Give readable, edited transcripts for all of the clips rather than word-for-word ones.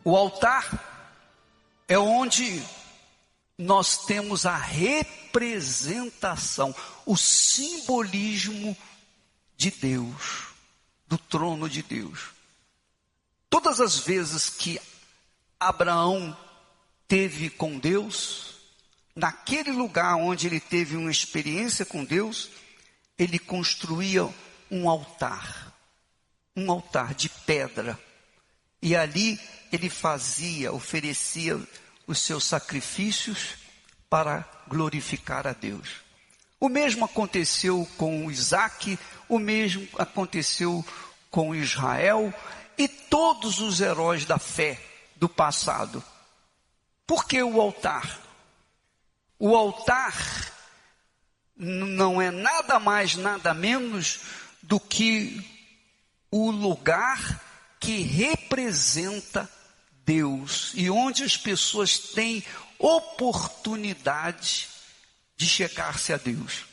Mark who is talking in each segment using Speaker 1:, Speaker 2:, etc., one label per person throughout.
Speaker 1: O altar é onde nós temos a representação, o simbolismo de Deus, do trono de Deus. Todas as vezes que Abraão teve com Deus, naquele lugar onde ele teve uma experiência com Deus, ele construía um altar de pedra, e ali ele oferecia os seus sacrifícios para glorificar a Deus. O mesmo aconteceu com Isaac, o mesmo aconteceu com Israel e todos os heróis da fé do passado. Por que o altar? O altar não é nada mais, nada menos do que o lugar que representa Deus e onde as pessoas têm oportunidade de chegar-se a Deus.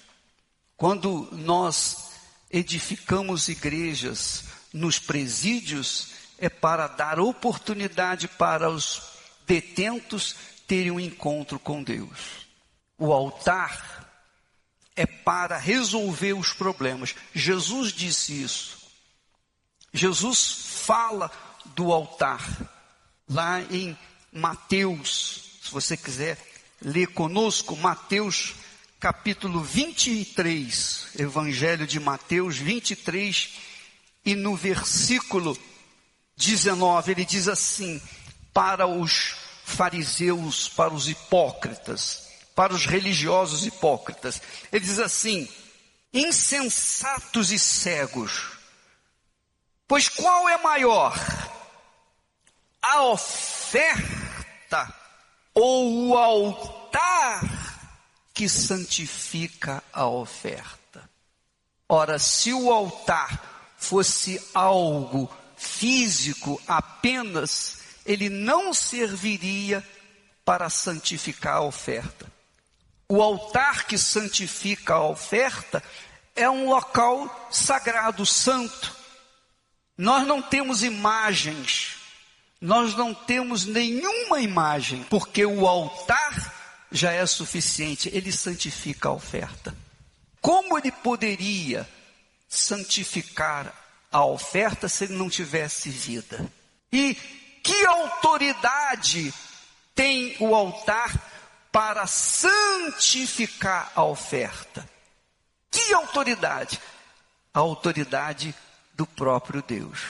Speaker 1: Quando nós edificamos igrejas nos presídios, é para dar oportunidade para os detentos terem um encontro com Deus. O altar é para resolver os problemas. Jesus disse isso. Jesus fala do altar lá em Mateus. Se você quiser ler conosco, Mateus capítulo 23, Evangelho de Mateus 23, e no versículo 19, ele diz assim, para os fariseus, para os hipócritas, para os religiosos hipócritas, ele diz assim, insensatos e cegos, pois qual é maior, a oferta ou o altar que santifica a oferta? Ora, se o altar fosse algo físico apenas, ele não serviria para santificar a oferta. O altar que santifica a oferta é um local sagrado, santo. Nós não temos imagens, nós não temos nenhuma imagem, porque o altar já é suficiente, ele santifica a oferta. Como ele poderia santificar a oferta se ele não tivesse vida? E que autoridade tem o altar para santificar a oferta? Que autoridade? A autoridade do próprio Deus.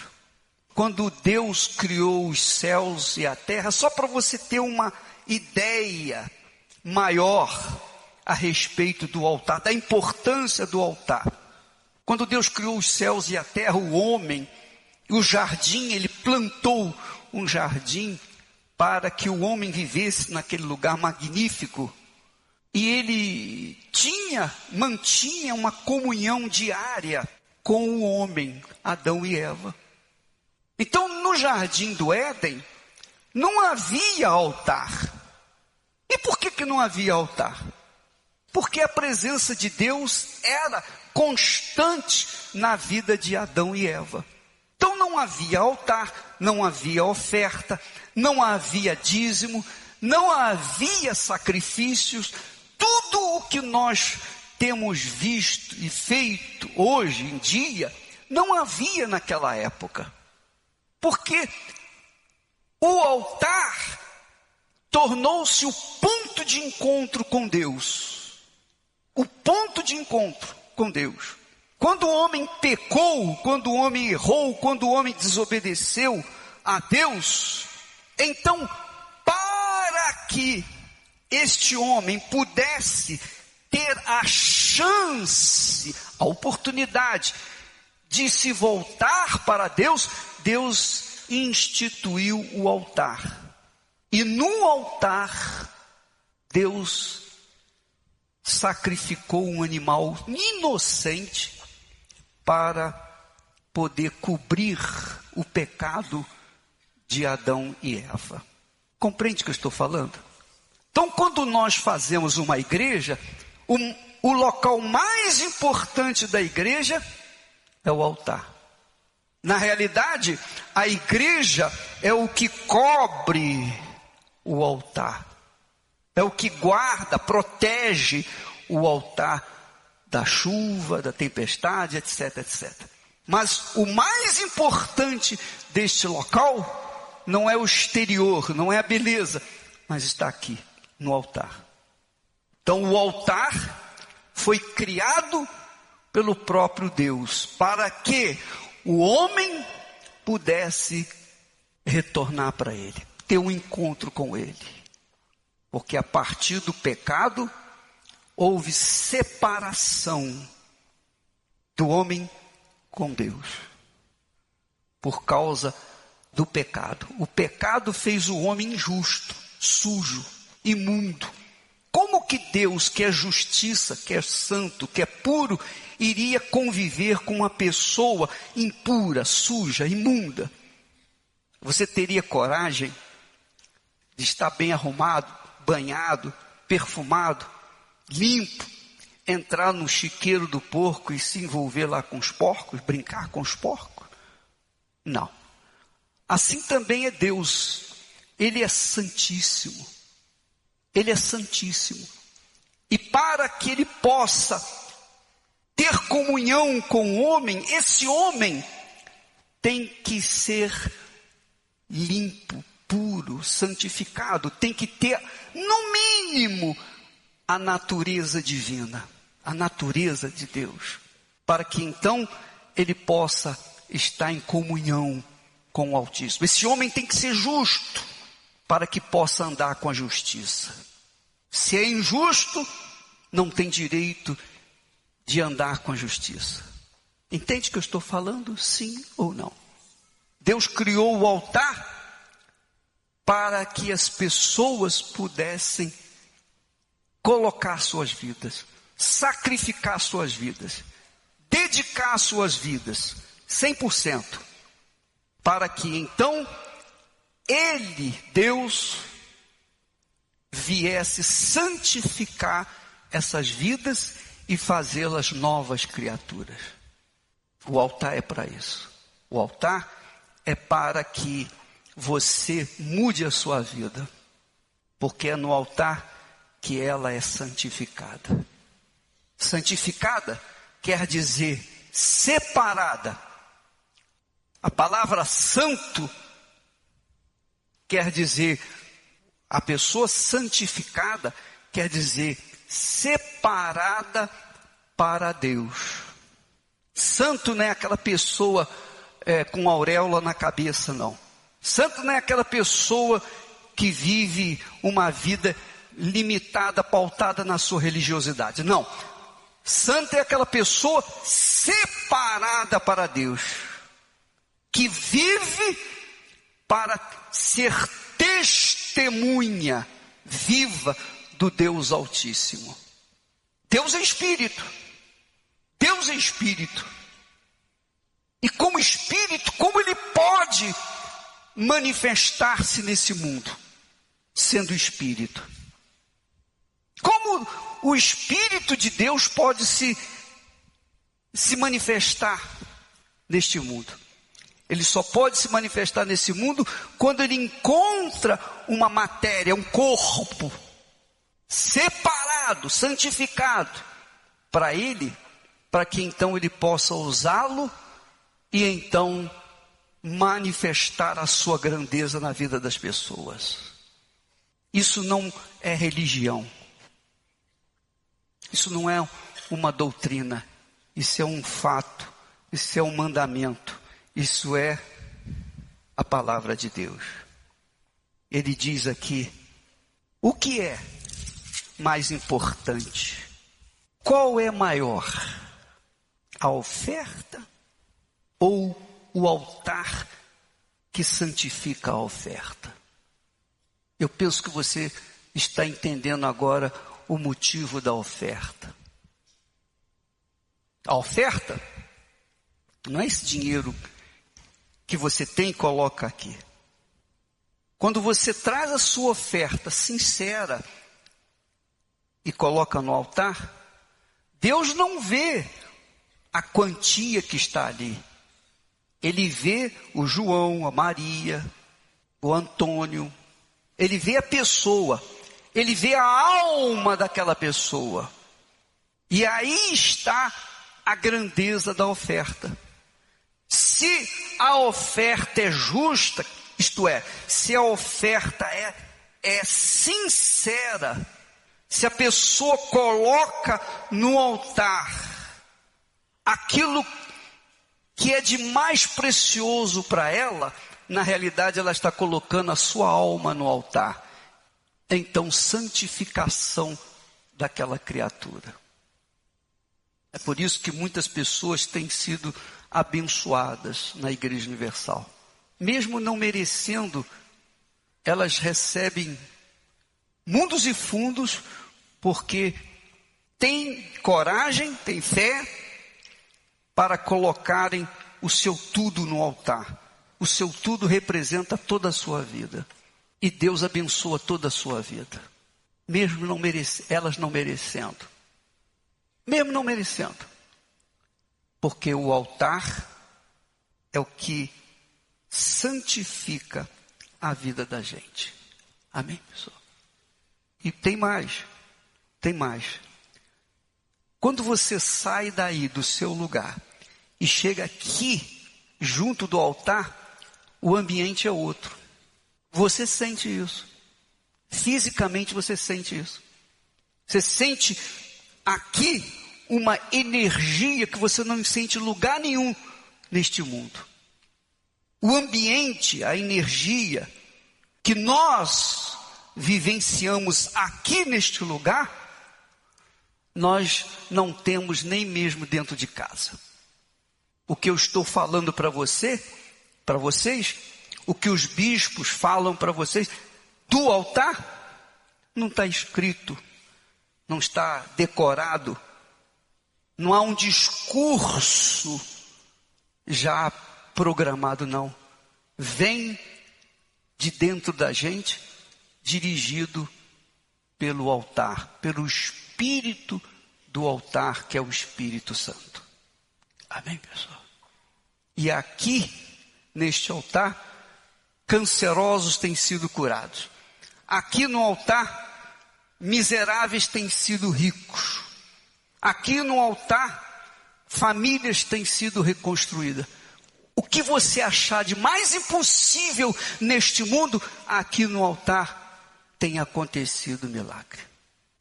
Speaker 1: Quando Deus criou os céus e a terra, só para você ter uma ideia maior a respeito do altar, da importância do altar. Quando Deus criou os céus e a terra, o homem, o jardim, ele plantou um jardim para que o homem vivesse naquele lugar magnífico. E ele mantinha uma comunhão diária com o homem, Adão e Eva. Então, no jardim do Éden, não havia altar. E por que não havia altar? Porque a presença de Deus era constante na vida de Adão e Eva. Então não havia altar, não havia oferta, não havia dízimo, não havia sacrifícios. Tudo o que nós temos visto e feito hoje em dia, não havia naquela época. Porque o altar tornou-se o ponto de encontro com Deus. O ponto de encontro com Deus. Quando o homem pecou, quando o homem errou, quando o homem desobedeceu a Deus, então, para que este homem pudesse ter a chance, a oportunidade de se voltar para Deus, Deus instituiu o altar. E no altar, Deus sacrificou um animal inocente para poder cobrir o pecado de Adão e Eva. Compreende o que eu estou falando? Então, quando nós fazemos uma igreja, o local mais importante da igreja é o altar. Na realidade, a igreja é o que cobre o altar. É o que guarda, protege o altar da chuva, da tempestade, etc, etc. Mas o mais importante deste local não é o exterior, não é a beleza, mas está aqui, no altar. Então o altar foi criado pelo próprio Deus, para que o homem pudesse retornar para Ele, ter um encontro com Ele. Porque a partir do pecado, houve separação do homem com Deus. Por causa do pecado. O pecado fez o homem injusto, sujo, imundo. Como que Deus, que é justiça, que é santo, que é puro, iria conviver com uma pessoa impura, suja, imunda? Você teria coragem de estar bem arrumado, banhado, perfumado, limpo, entrar no chiqueiro do porco e se envolver lá com os porcos, brincar com os porcos? Não. Assim também é Deus. Ele é santíssimo. Ele é santíssimo. E para que ele possa ter comunhão com o homem, esse homem tem que ser limpo, puro, santificado, tem que ter, no mínimo, a natureza divina, a natureza de Deus, para que então ele possa estar em comunhão com o Altíssimo. Esse homem tem que ser justo, para que possa andar com a justiça. Se é injusto, não tem direito de andar com a justiça. Entende o que eu estou falando? Sim ou não? Deus criou o altar para que as pessoas pudessem colocar suas vidas, sacrificar suas vidas, dedicar suas vidas 100%, para que então Ele, Deus, viesse santificar essas vidas e fazê-las novas criaturas. O altar é para isso. O altar é para que você mude a sua vida, porque é no altar que ela é santificada. Santificada quer dizer separada. A palavra santo quer dizer, a pessoa santificada quer dizer separada para Deus. Santo não é aquela pessoa com auréola na cabeça, não. Santo não é aquela pessoa que vive uma vida limitada, pautada na sua religiosidade. Não. Santo é aquela pessoa separada para Deus, que vive para ser testemunha viva do Deus Altíssimo. Deus é Espírito. Deus é Espírito. E como Espírito, como Ele pode manifestar-se nesse mundo, sendo Espírito? Como o Espírito de Deus pode se manifestar neste mundo? Ele só pode se manifestar nesse mundo quando ele encontra uma matéria, um corpo separado, santificado para ele, para que então ele possa usá-lo e então manifestar a sua grandeza na vida das pessoas. Isso não é religião. Isso não é uma doutrina. Isso é um fato. Isso é um mandamento. Isso é a palavra de Deus. Ele diz aqui, o que é mais importante? Qual é maior? A oferta ou o altar que santifica a oferta? Eu penso que você está entendendo agora o motivo da oferta. A oferta não é esse dinheiro que você tem e coloca aqui. Quando você traz a sua oferta sincera e coloca no altar, Deus não vê a quantia que está ali. Ele vê o João, a Maria, o Antônio. Ele vê a pessoa. Ele vê a alma daquela pessoa. E aí está a grandeza da oferta. Se a oferta é justa, isto é, se a oferta é sincera, se a pessoa coloca no altar aquilo que é de mais precioso para ela, na realidade ela está colocando a sua alma no altar. Então, santificação daquela criatura. É por isso que muitas pessoas têm sido abençoadas na Igreja Universal. Mesmo não merecendo, elas recebem mundos e fundos, porque têm coragem, têm fé, para colocarem o seu tudo no altar. O seu tudo representa toda a sua vida. E Deus abençoa toda a sua vida. Mesmo elas não merecendo. Mesmo não merecendo. Porque o altar é o que santifica a vida da gente. Amém, pessoal? E tem mais. Tem mais. Quando você sai daí do seu lugar e chega aqui, junto do altar, o ambiente é outro. Você sente isso. Fisicamente você sente isso. Você sente aqui uma energia que você não sente em lugar nenhum neste mundo. O ambiente, a energia que nós vivenciamos aqui neste lugar, nós não temos nem mesmo dentro de casa. O que eu estou falando para vocês, o que os bispos falam para vocês, do altar, não está escrito, não está decorado, não há um discurso já programado, não. Vem de dentro da gente, dirigido pelo altar, pelo Espírito do altar, que é o Espírito Santo. Amém, pessoal? E aqui, neste altar, cancerosos têm sido curados. Aqui no altar, miseráveis têm sido ricos. Aqui no altar, famílias têm sido reconstruídas. O que você achar de mais impossível neste mundo, aqui no altar tem acontecido milagre.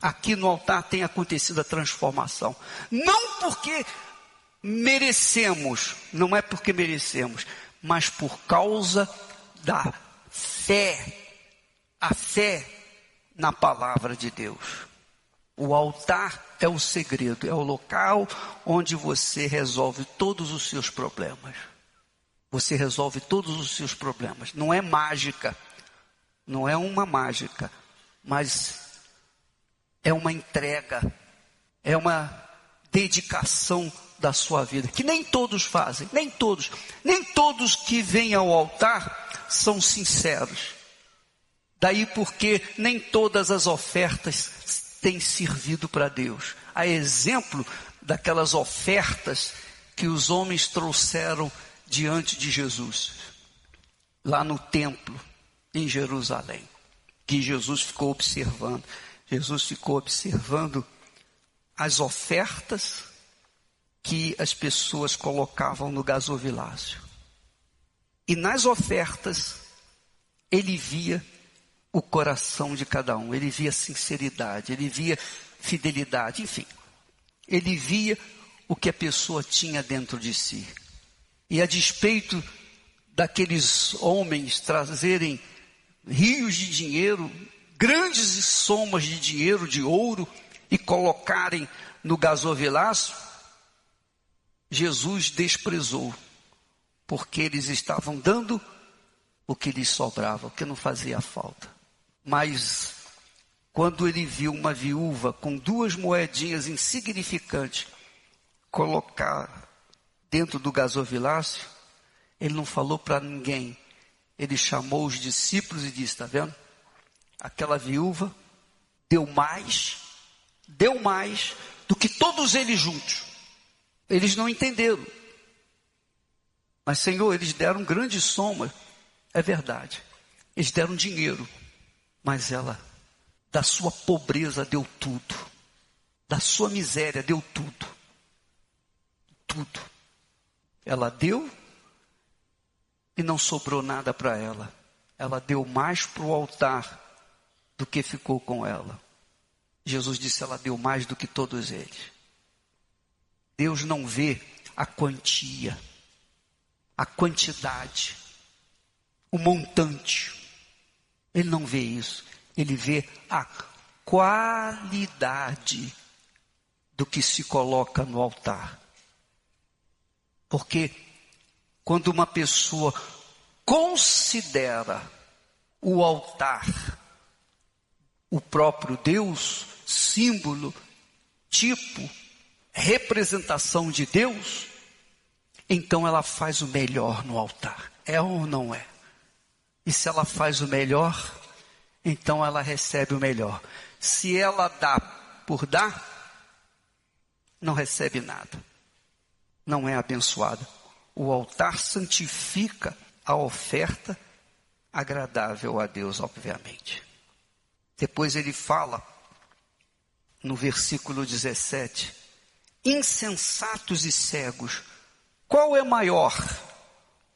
Speaker 1: Aqui no altar tem acontecido a transformação. Não porque merecemos, não é porque merecemos, mas por causa da fé. A fé na palavra de Deus. O altar é o segredo, é o local onde você resolve todos os seus problemas. Você resolve todos os seus problemas. Não é mágica, não é uma mágica, mas é uma entrega, é uma dedicação da sua vida, que nem todos fazem, nem todos que vêm ao altar são sinceros. Daí porque nem todas as ofertas têm servido para Deus. A exemplo daquelas ofertas que os homens trouxeram diante de Jesus, lá no templo, em Jerusalém, que Jesus ficou observando. Jesus ficou observando as ofertas que as pessoas colocavam no gasofilácio. E nas ofertas, ele via o coração de cada um, ele via sinceridade, ele via fidelidade, enfim. Ele via o que a pessoa tinha dentro de si. E a despeito daqueles homens trazerem rios de dinheiro, grandes somas de dinheiro, de ouro, e colocarem no gasofilácio, Jesus desprezou, porque eles estavam dando o que lhes sobrava, o que não fazia falta. Mas quando ele viu uma viúva com 2 moedinhas insignificantes colocar dentro do gasofilácio, ele não falou para ninguém. Ele chamou os discípulos e disse: está vendo? Aquela viúva deu mais do que todos eles juntos. Eles não entenderam. Mas, Senhor, eles deram grande soma. É verdade. Eles deram dinheiro. Mas ela, da sua pobreza, deu tudo. Da sua miséria, deu tudo. Tudo. Ela deu e não sobrou nada para ela. Ela deu mais para o altar do que ficou com ela. Jesus disse, ela deu mais do que todos eles. Deus não vê a quantia, a quantidade, o montante. Ele não vê isso. Ele vê a qualidade do que se coloca no altar. Porque quando uma pessoa considera o altar o próprio Deus, símbolo, tipo, representação de Deus, então ela faz o melhor no altar. É ou não é? E se ela faz o melhor, então ela recebe o melhor. Se ela dá por dar, não recebe nada. Não é abençoada. O altar santifica a oferta agradável a Deus, obviamente. Depois ele fala, no versículo 17, insensatos e cegos, qual é maior?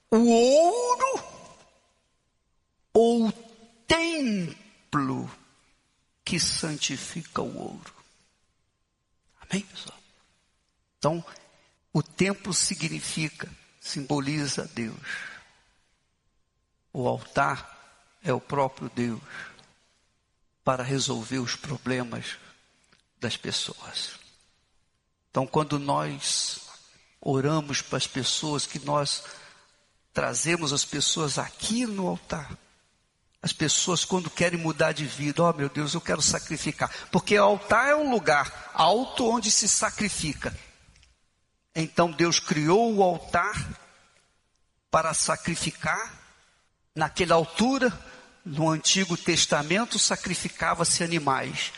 Speaker 1: O ouro ou o templo que santifica o ouro? Amém, pessoal? Então, o templo simboliza Deus. O altar é o próprio Deus para resolver os problemas das pessoas. Então, quando nós oramos para as pessoas, que nós trazemos as pessoas aqui no altar, as pessoas quando querem mudar de vida, oh meu Deus, eu quero sacrificar, porque o altar é um lugar alto onde se sacrifica. Então Deus criou o altar para sacrificar. Naquela altura, no Antigo Testamento, sacrificava-se animais.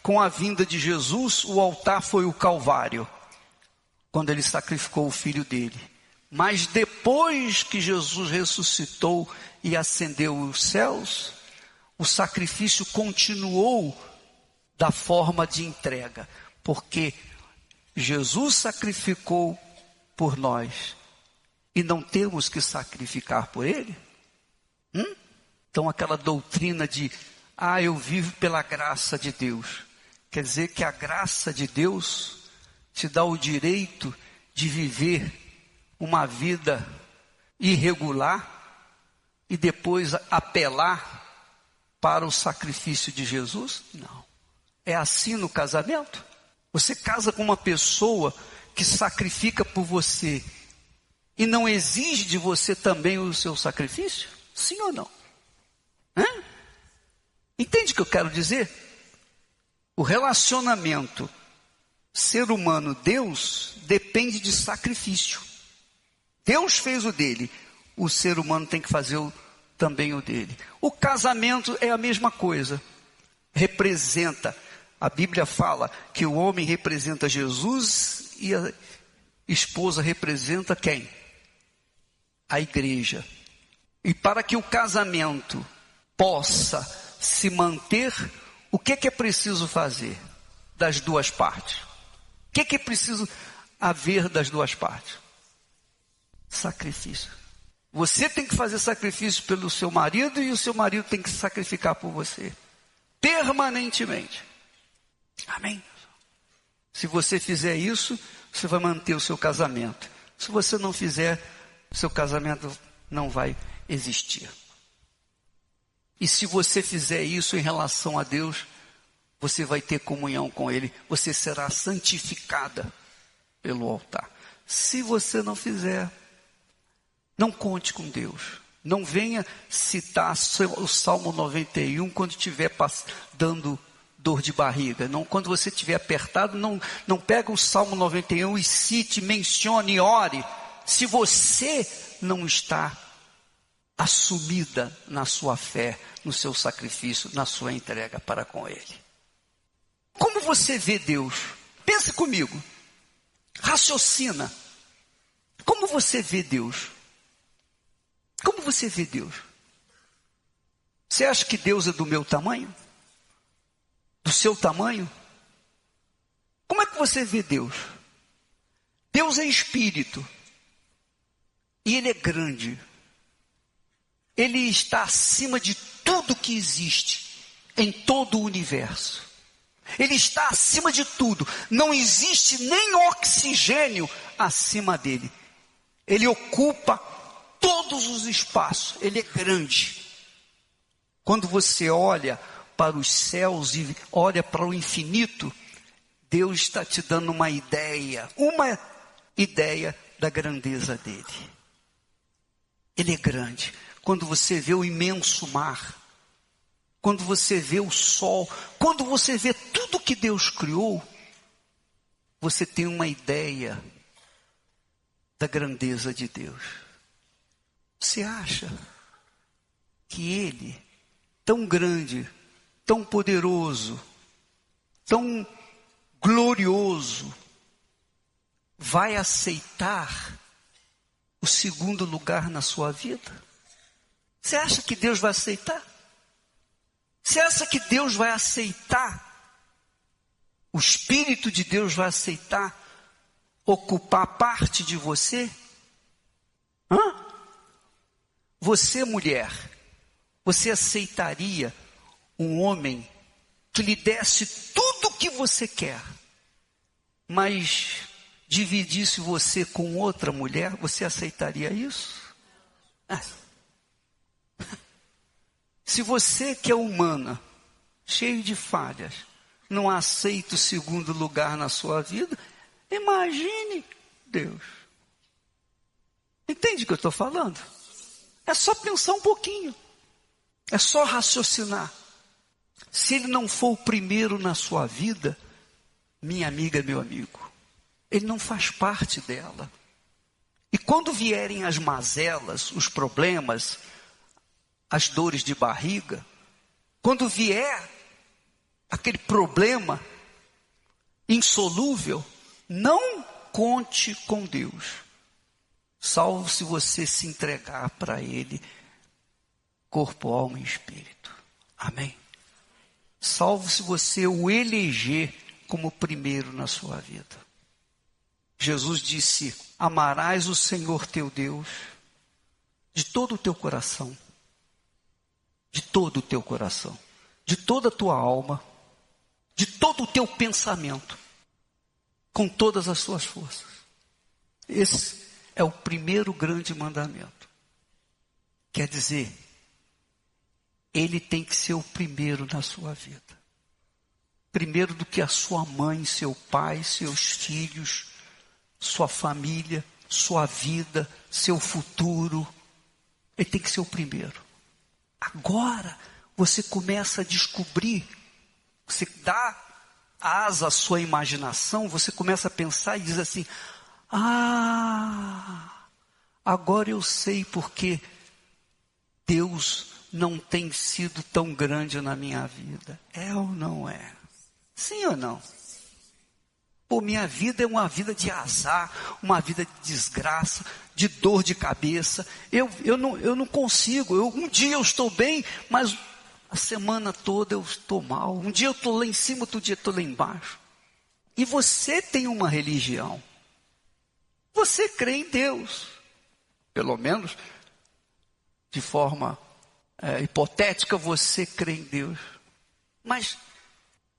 Speaker 1: Com a vinda de Jesus, o altar foi o Calvário, quando ele sacrificou o filho dele. Mas depois que Jesus ressuscitou e ascendeu os céus, o sacrifício continuou da forma de entrega, porque Jesus sacrificou por nós e não temos que sacrificar por ele? Então aquela doutrina de, eu vivo pela graça de Deus, quer dizer que a graça de Deus te dá o direito de viver uma vida irregular e depois apelar para o sacrifício de Jesus? Não. É assim no casamento? Você casa com uma pessoa que sacrifica por você e não exige de você também o seu sacrifício? Sim ou não? Entende o que eu quero dizer? O relacionamento ser humano-Deus depende de sacrifício. Deus fez o dele, o ser humano tem que fazer também o dele. O casamento é a mesma coisa. Representa, a Bíblia fala que o homem representa Jesus e a esposa representa quem? A igreja. E para que o casamento possa se manter, o que é preciso fazer das duas partes? O que é preciso haver das duas partes? Sacrifício. Você tem que fazer sacrifício pelo seu marido e o seu marido tem que sacrificar por você. Permanentemente. Amém? Se você fizer isso, você vai manter o seu casamento. Se você não fizer, seu casamento não vai existir. E se você fizer isso em relação a Deus, você vai ter comunhão com Ele, você será santificada pelo altar. Se você não fizer, não conte com Deus. Não venha citar o Salmo 91 quando estiver dando dor de barriga. Não, quando você estiver apertado, não pega o Salmo 91 e cite, mencione, ore. Se você não está assumida na sua fé, no seu sacrifício, na sua entrega para com Ele. Como você vê Deus? Pense comigo. Raciocina. Como você vê Deus? Como você vê Deus? Você acha que Deus é do meu tamanho? Do seu tamanho? Como é que você vê Deus? Deus é espírito. E Ele é grande. Ele está acima de tudo que existe em todo o universo. Ele está acima de tudo. Não existe nem oxigênio acima dele. Ele ocupa todos os espaços. Ele é grande. Quando você olha para os céus e olha para o infinito, Deus está te dando uma ideia da grandeza dele. Ele é grande. Quando você vê o imenso mar, quando você vê o sol, quando você vê tudo que Deus criou, você tem uma ideia da grandeza de Deus. Você acha que Ele, tão grande, tão poderoso, tão glorioso, vai aceitar o segundo lugar na sua vida? Você acha que Deus vai aceitar? Você acha que Deus vai aceitar? O Espírito de Deus vai aceitar ocupar parte de você? Você, mulher, você aceitaria um homem que lhe desse tudo o que você quer, mas dividisse você com outra mulher? Você aceitaria isso? Se você que é humana, cheio de falhas, não aceita o segundo lugar na sua vida, imagine Deus. Entende o que eu estou falando? É só pensar um pouquinho. É só raciocinar. Se Ele não for o primeiro na sua vida, minha amiga, meu amigo, Ele não faz parte dela. E quando vierem as mazelas, os problemas, as dores de barriga, quando vier aquele problema insolúvel, não conte com Deus, salvo se você se entregar para Ele, corpo, alma e espírito. Amém? Salvo se você o eleger como primeiro na sua vida. Jesus disse: amarás o Senhor teu Deus de todo o teu coração, de todo o teu coração, de toda a tua alma, de todo o teu pensamento, com todas as suas forças. Esse é o primeiro grande mandamento. Quer dizer, Ele tem que ser o primeiro na sua vida. Primeiro do que a sua mãe, seu pai, seus filhos, sua família, sua vida, seu futuro. Ele tem que ser o primeiro. Agora você começa a descobrir, você dá asa à sua imaginação, você começa a pensar e diz assim: agora eu sei porque Deus não tem sido tão grande na minha vida. É ou não é? Sim ou não? Pô, minha vida é uma vida de azar, uma vida de desgraça, de dor de cabeça. Eu não consigo. Um dia eu estou bem, mas a semana toda eu estou mal. Um dia eu estou lá em cima, outro dia eu estou lá embaixo. E você tem uma religião. Você crê em Deus. Pelo menos, de forma hipotética, você crê em Deus. Mas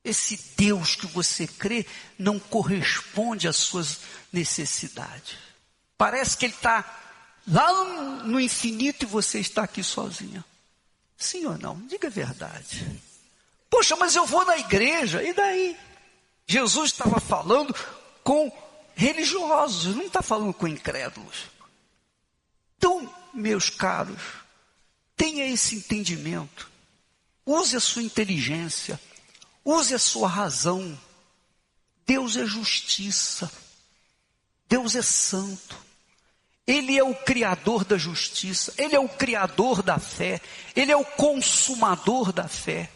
Speaker 1: esse Deus que você crê não corresponde às suas necessidades. Parece que Ele está lá no infinito e você está aqui sozinha. Sim ou não? Diga a verdade. Poxa, mas eu vou na igreja, e daí? Jesus estava falando com religiosos, não está falando com incrédulos. Então, meus caros, tenha esse entendimento. Use a sua inteligência. Use a sua razão. Deus é justiça. Deus é santo. Ele é o criador da justiça. Ele é o criador da fé. Ele é o consumador da fé.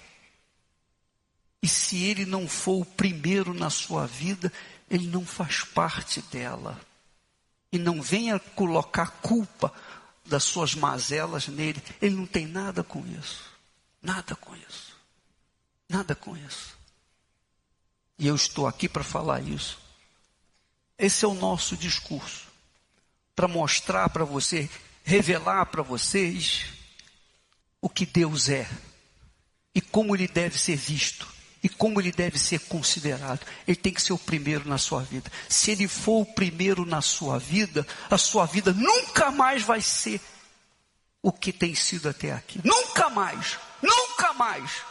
Speaker 1: E se Ele não for o primeiro na sua vida, Ele não faz parte dela. E não venha colocar culpa das suas mazelas nele. Ele não tem nada com isso. Nada com isso. Nada com isso. E eu estou aqui para falar isso. Esse é o nosso discurso. Para mostrar para você, revelar para vocês o que Deus é. E como Ele deve ser visto. E como Ele deve ser considerado. Ele tem que ser o primeiro na sua vida. Se Ele for o primeiro na sua vida, a sua vida nunca mais vai ser o que tem sido até aqui. Nunca mais. Nunca mais.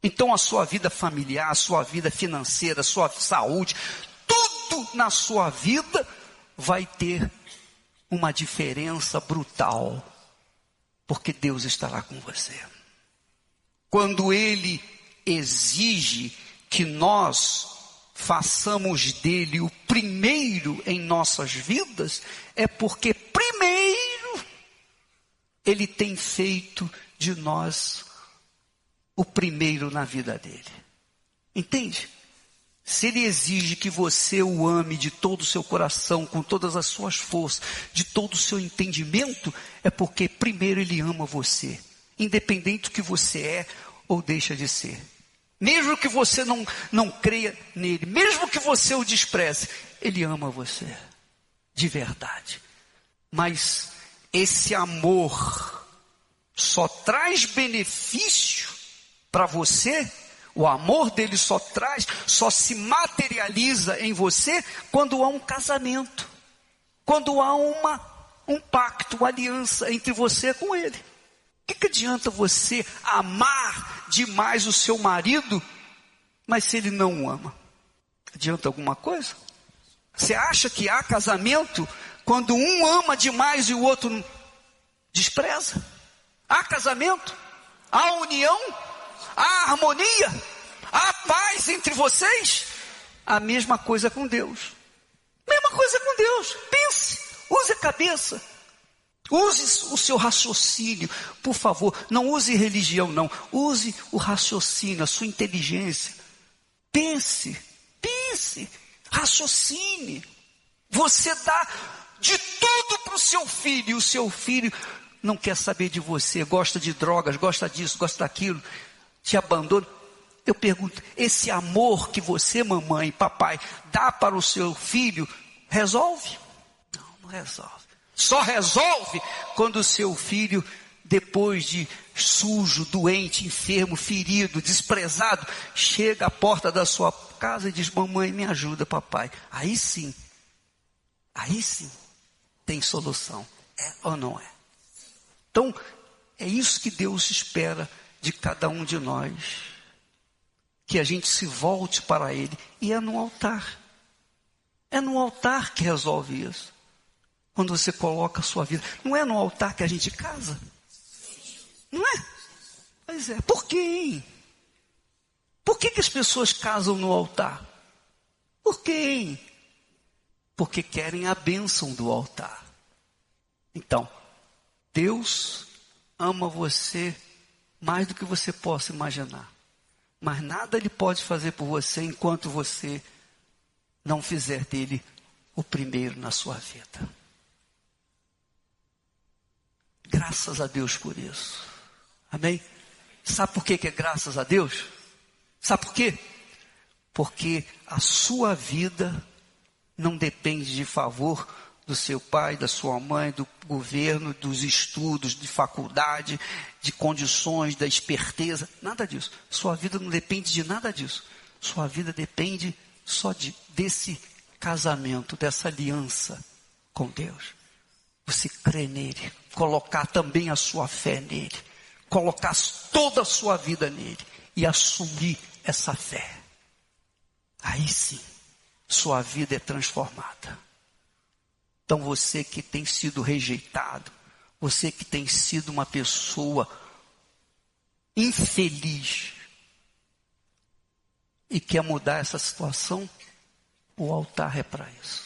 Speaker 1: Então a sua vida familiar, a sua vida financeira, a sua saúde, tudo na sua vida vai ter uma diferença brutal. Porque Deus estará com você. Quando Ele exige que nós façamos dele o primeiro em nossas vidas, é porque primeiro Ele tem feito de nós o primeiro na vida dele. Entende? Se Ele exige que você o ame de todo o seu coração, com todas as suas forças, de todo o seu entendimento, é porque primeiro Ele ama você, independente do que você é ou deixa de ser. Mesmo que você não creia nele, mesmo que você o despreze, Ele ama você, de verdade. Mas esse amor só traz benefício para você. O amor dele só se materializa em você quando há um casamento, quando há um pacto, uma aliança entre você com ele. O que adianta você amar demais o seu marido, mas se ele não o ama? Adianta alguma coisa? Você acha que há casamento quando um ama demais e o outro despreza? Há casamento? Há união? Há harmonia? Há paz entre vocês? A mesma coisa com Deus. Mesma coisa com Deus. Pense, use a cabeça. Use o seu raciocínio, por favor. Não use religião, não. Use o raciocínio, a sua inteligência. Pense, raciocine. Você dá de tudo para o seu filho, e o seu filho não quer saber de você, gosta de drogas, gosta disso, gosta daquilo, te abandona. Eu pergunto, esse amor que você, mamãe, papai, dá para o seu filho, resolve? Não resolve. Só resolve quando o seu filho, depois de sujo, doente, enfermo, ferido, desprezado, chega à porta da sua casa e diz: mamãe, me ajuda, papai. Aí sim, tem solução. É ou não é? Então, é isso que Deus espera de cada um de nós. Que a gente se volte para Ele. E é no altar. É no altar que resolve isso. Quando você coloca a sua vida. Não é no altar que a gente casa? Não é? Pois é. Por quê, hein? Por que as pessoas casam no altar? Por quê, hein? Porque querem a bênção do altar. Então, Deus ama você mais do que você possa imaginar. Mas nada Ele pode fazer por você enquanto você não fizer dele o primeiro na sua vida. Graças a Deus por isso. Amém? Sabe por que é graças a Deus? Sabe por quê? Porque a sua vida não depende de favor do seu pai, da sua mãe, do governo, dos estudos, de faculdade, de condições, da esperteza, nada disso. Sua vida não depende de nada disso. Sua vida depende só desse casamento, dessa aliança com Deus. Você crê nele, colocar também a sua fé nele, colocar toda a sua vida nele e assumir essa fé. Aí sim, sua vida é transformada. Então você que tem sido rejeitado, você que tem sido uma pessoa infeliz e quer mudar essa situação, o altar é para isso.